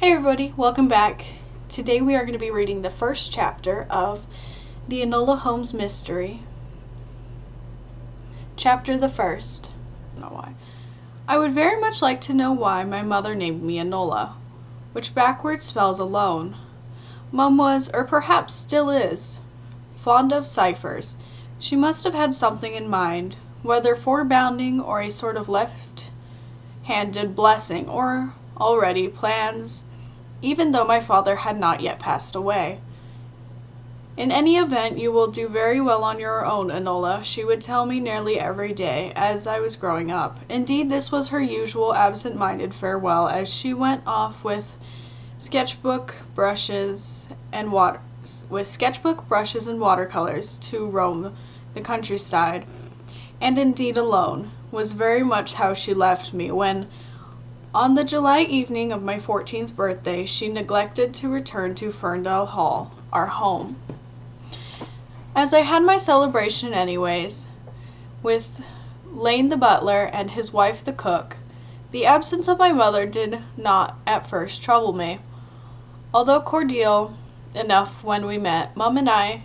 Hey everybody, welcome back. Today we are going to be reading the first chapter of the Enola Holmes mystery. Chapter the first. I don't know why. I would very much like to know why my mother named me Enola, which backwards spells alone. Mum was, or perhaps still is, fond of ciphers. She must have had something in mind, whether forebounding or a sort of left-handed blessing, or already plans, even though my father had not yet passed away. In any event, you will do very well on your own, Enola, she would tell me nearly every day as I was growing up. Indeed, this was her usual absent-minded farewell as she went off with sketchbook, brushes, and watercolors to roam the countryside, and indeed alone was very much how she left me when, on the July evening of my 14th birthday, she neglected to return to Ferndale Hall, our home. As I had my celebration anyways, with Lane the butler and his wife the cook, the absence of my mother did not at first trouble me. Although cordial enough when we met, Mum and I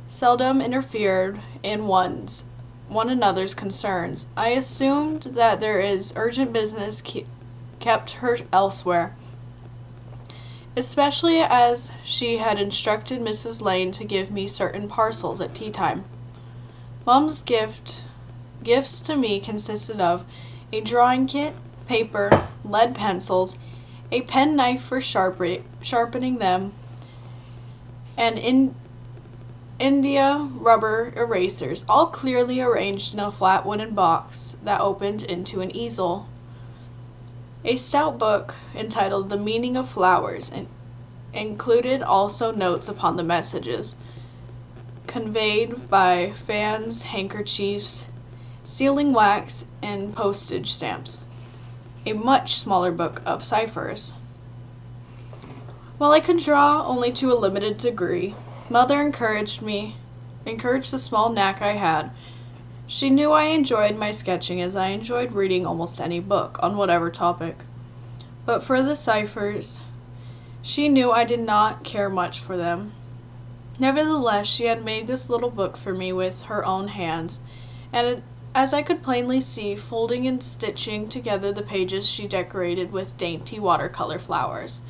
seldom interfered in one another's concerns. I assumed that there is urgent business kept her elsewhere, especially as she had instructed Mrs. Lane to give me certain parcels at tea time. Mum's gifts to me consisted of a drawing kit, paper, lead pencils, a penknife for sharpening them, and India rubber erasers, all clearly arranged in a flat wooden box that opened into an easel. A stout book entitled The Meaning of Flowers included also notes upon the messages conveyed by fans, handkerchiefs, sealing wax, and postage stamps. A much smaller book of ciphers. While I could draw only to a limited degree, Mother encouraged the small knack I had. She knew I enjoyed my sketching as I enjoyed reading almost any book, on whatever topic. But for the ciphers, she knew I did not care much for them. Nevertheless, she had made this little book for me with her own hands, and as I could plainly see, folding and stitching together the pages she decorated with dainty watercolor flowers.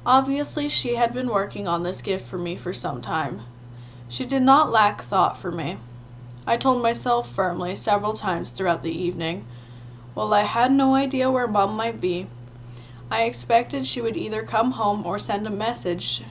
Obviously, she had been working on this gift for me for some time. She did not lack thought for me, I told myself firmly several times throughout the evening. While I had no idea where Mum might be, I expected she would either come home or send a message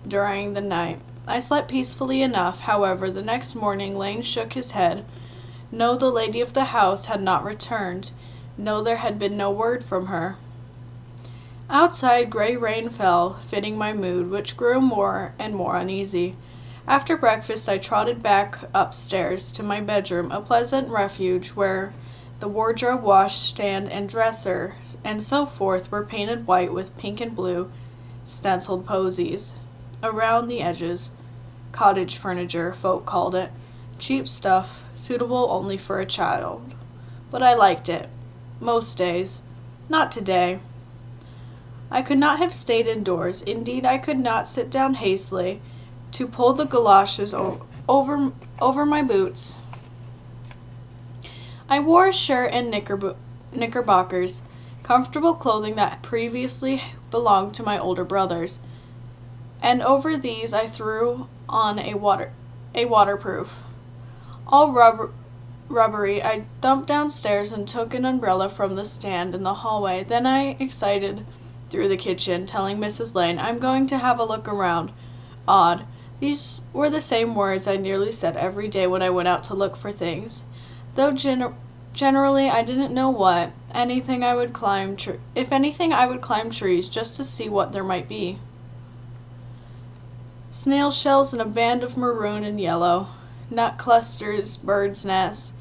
during the night. I slept peacefully enough, however. The next morning Lane shook his head. No, the lady of the house had not returned. No, there had been no word from her. Outside, gray rain fell, fitting my mood, which grew more and more uneasy. After breakfast I trotted back upstairs to my bedroom, a pleasant refuge where the wardrobe, washstand, and dresser, and so forth, were painted white with pink and blue stenciled posies around the edges. Cottage furniture, folk called it. Cheap stuff, suitable only for a child. But I liked it. Most days. Not today. I could not have stayed indoors. Indeed, I could not sit down hastily to pull the galoshes over my boots. I wore a shirt and knickerbockers, comfortable clothing that previously belonged to my older brothers, and over these I threw on a waterproof. All rubbery, I thumped downstairs and took an umbrella from the stand in the hallway. Then I excited through the kitchen, telling Mrs. Lane, "I'm going to have a look around." Odd. These were the same words I nearly said every day when I went out to look for things, though generally I didn't know what. If anything, I would climb trees just to see what there might be. Snail shells in a band of maroon and yellow, nut clusters, birds' nests,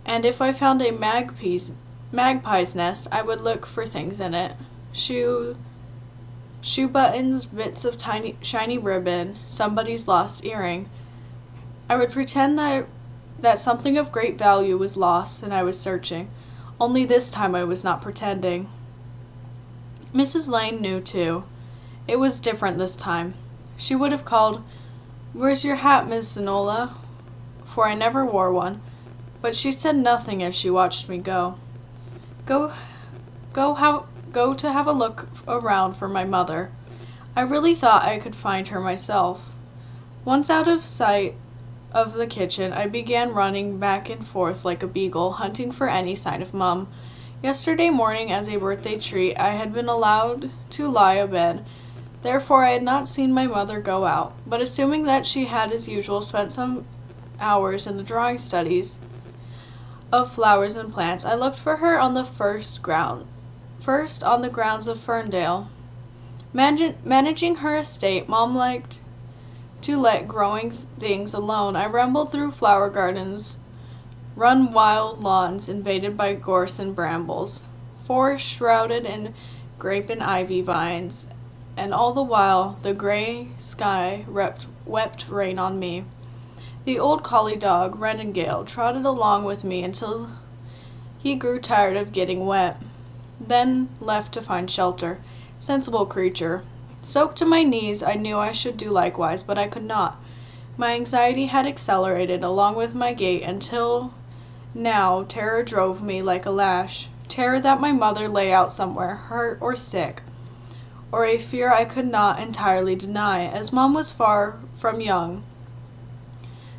and if I found a magpie's nest, I would look for things in it. Shoe buttons, bits of shiny ribbon, somebody's lost earring. I would pretend that something of great value was lost and I was searching. Only this time I was not pretending. Mrs. Lane knew too. It was different this time. She would have called, "Where's your hat, Miss Enola?" for I never wore one, but she said nothing as she watched me go. Go, go to have a look around for my mother. I really thought I could find her myself. Once out of sight of the kitchen, I began running back and forth like a beagle, hunting for any sign of Mum. Yesterday morning, as a birthday treat, I had been allowed to lie abed. Therefore, I had not seen my mother go out, but assuming that she had, as usual, spent some hours in the drawing studies of flowers and plants, I looked for her on the first on the grounds of Ferndale. Managing her estate, Mom liked to let growing things alone. I rambled through flower gardens, run wild lawns invaded by gorse and brambles, forests shrouded in grape and ivy vines, and all the while the gray sky wept rain on me. The old collie dog, Renegale, trotted along with me until he grew tired of getting wet, then left to find shelter. Sensible creature. Soaked to my knees, I knew I should do likewise, but I could not. My anxiety had accelerated along with my gait until now terror drove me like a lash. Terror that my mother lay out somewhere, hurt or sick, or a fear I could not entirely deny, as Mom was far from young.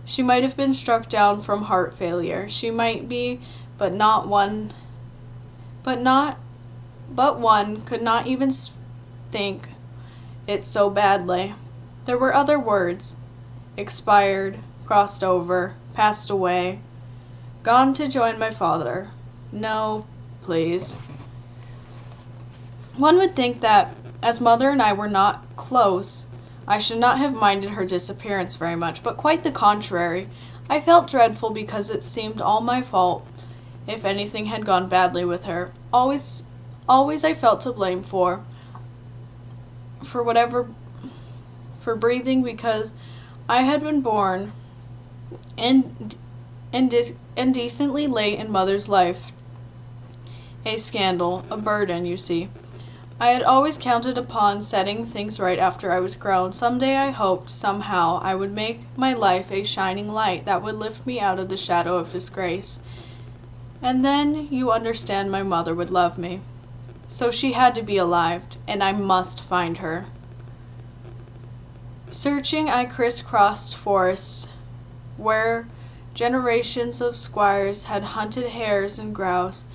She might have been struck down from heart failure. She might be, but one could not even think it so badly. There were other words. Expired, crossed over, passed away, gone to join my father. No, please. One would think that, as Mother and I were not close, I should not have minded her disappearance very much, but quite the contrary. I felt dreadful because it seemed all my fault if anything had gone badly with her. Always I felt to blame for breathing, because I had been born indecently late in Mother's life. A scandal, a burden, you see. I had always counted upon setting things right after I was grown. Someday I hoped, somehow, I would make my life a shining light that would lift me out of the shadow of disgrace. And then, you understand, my mother would love me. So she had to be alive, and I must find her. Searching, I crisscrossed forests where generations of squires had hunted hares and grouse.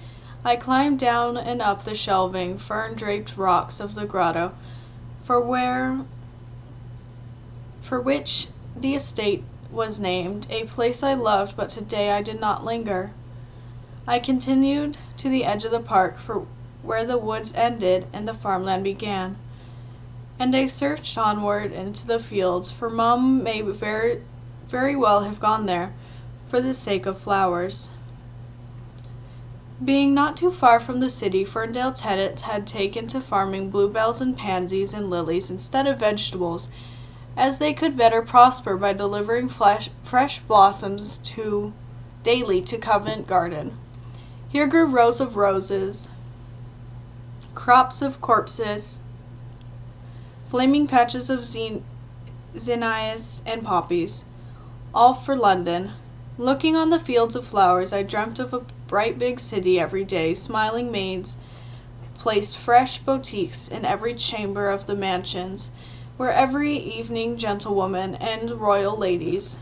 I climbed down and up the shelving, fern-draped rocks of the grotto, for which the estate was named, a place I loved, but today I did not linger. I continued to the edge of the park, for where the woods ended and the farmland began, and I searched onward into the fields, for Mum may very, very well have gone there, for the sake of flowers. Being not too far from the city, Ferndale tenants had taken to farming bluebells and pansies and lilies instead of vegetables, as they could better prosper by delivering fresh blossoms daily to Covent Garden. Here grew rows of roses, crops of corpses, flaming patches of zinnias and poppies, all for London. Looking on the fields of flowers, I dreamt of a bright big city every day. Smiling maids placed fresh boutiques in every chamber of the mansions, where every evening gentlewomen and royal ladies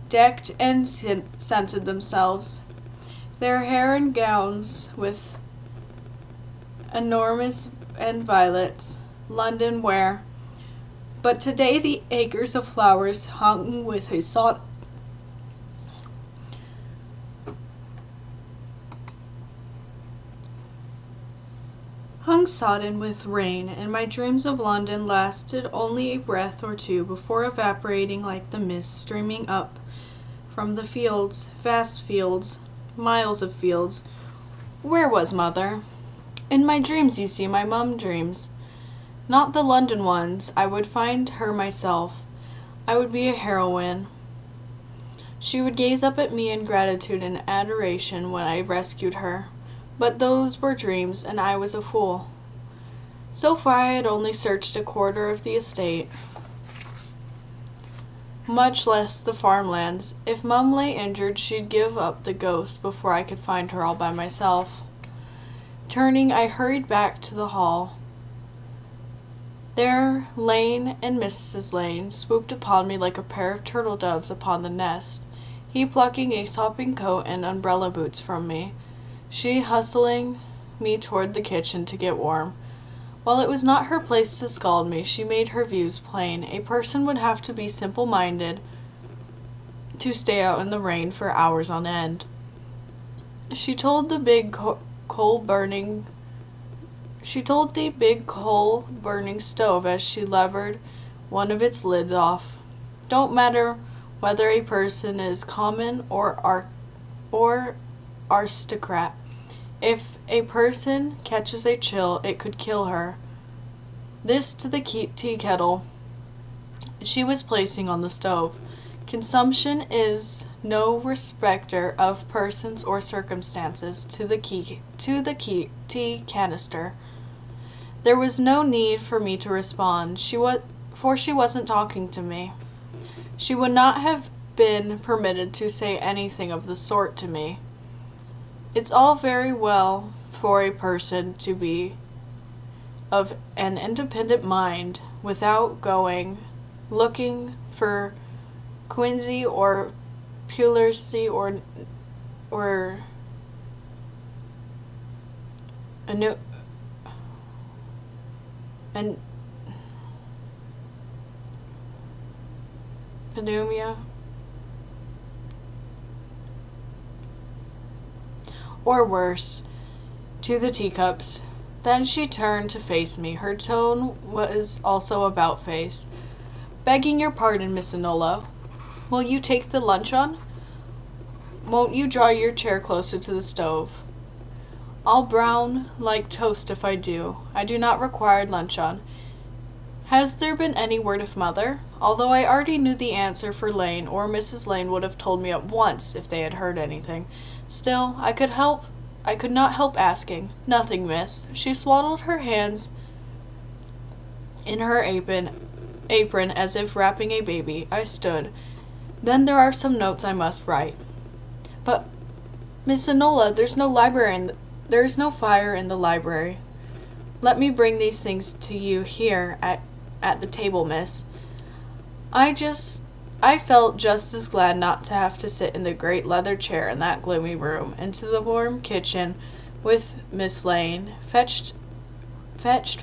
decked and scented themselves, their hair and gowns with enormous and violets. London where, but today the acres of flowers hung with a sodden with rain, and my dreams of London lasted only a breath or two before evaporating like the mist streaming up from the fields, vast fields, miles of fields. Where was Mother? In my dreams, you see, my Mum dreams. Not the London ones. I would find her myself. I would be a heroine. She would gaze up at me in gratitude and adoration when I rescued her. But those were dreams, and I was a fool. So far I had only searched a quarter of the estate, much less the farmlands. If Mum lay injured, she'd give up the ghost before I could find her all by myself. Turning, I hurried back to the hall. There Lane and Mrs. Lane swooped upon me like a pair of turtle doves upon the nest, he plucking a sopping coat and umbrella boots from me, she hustling me toward the kitchen to get warm. While it was not her place to scold me, she made her views plain. A person would have to be simple-minded to stay out in the rain for hours on end. She told the big coal-burning stove as she levered one of its lids off. Don't matter whether a person is common or aristocrat. If a person catches a chill, it could kill her. This to the tea kettle she was placing on the stove. Consumption is no respecter of persons or circumstances. To the tea canister. There was no need for me to respond, for she wasn't talking to me. She would not have been permitted to say anything of the sort to me. It's all very well for a person to be of an independent mind without looking for quinsy or pleurisy or pneumonia, or worse, to the teacups. Then she turned to face me. Her tone was also about face. Begging your pardon, Miss Enola, will you take the luncheon? Won't you draw your chair closer to the stove? I'll brown like toast if I do. I do not require luncheon. Has there been any word of Mother? Although I already knew the answer for Lane, or Mrs. Lane would have told me at once if they had heard anything. Still, I could not help asking. Nothing, miss. She swaddled her hands in her apron as if wrapping a baby. I stood. Then there are some notes I must write. But, Miss Enola, there is no fire in the library. Let me bring these things to you here at the table, miss. I felt just as glad not to have to sit in the great leather chair in that gloomy room. Into the warm kitchen with Miss Lane, fetched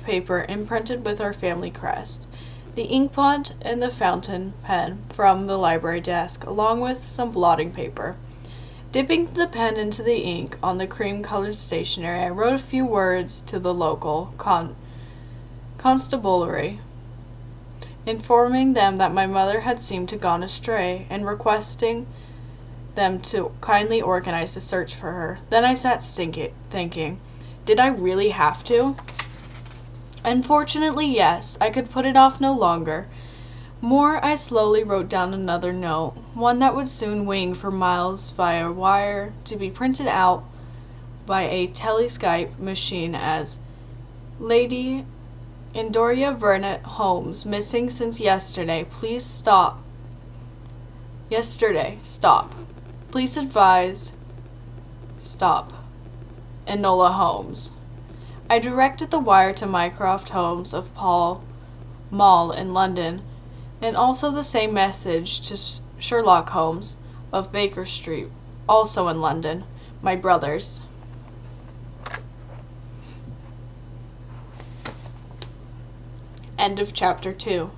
paper imprinted with our family crest, the inkpot and the fountain pen from the library desk, along with some blotting paper. Dipping the pen into the ink on the cream-colored stationery, I wrote a few words to the local constabulary, informing them that my mother had seemed to gone astray, and requesting them to kindly organize a search for her. Then I sat thinking, did I really have to? Unfortunately, yes. I could put it off no longer. I slowly wrote down another note, one that would soon wing for miles via wire, to be printed out by a telescope machine as Lady Enola Holmes, missing since yesterday. Please stop. Stop. Please advise. Stop. Enola Holmes. I directed the wire to Mycroft Holmes of Pall Mall in London, and also the same message to Sherlock Holmes of Baker Street, also in London, my brothers. End of chapter 2.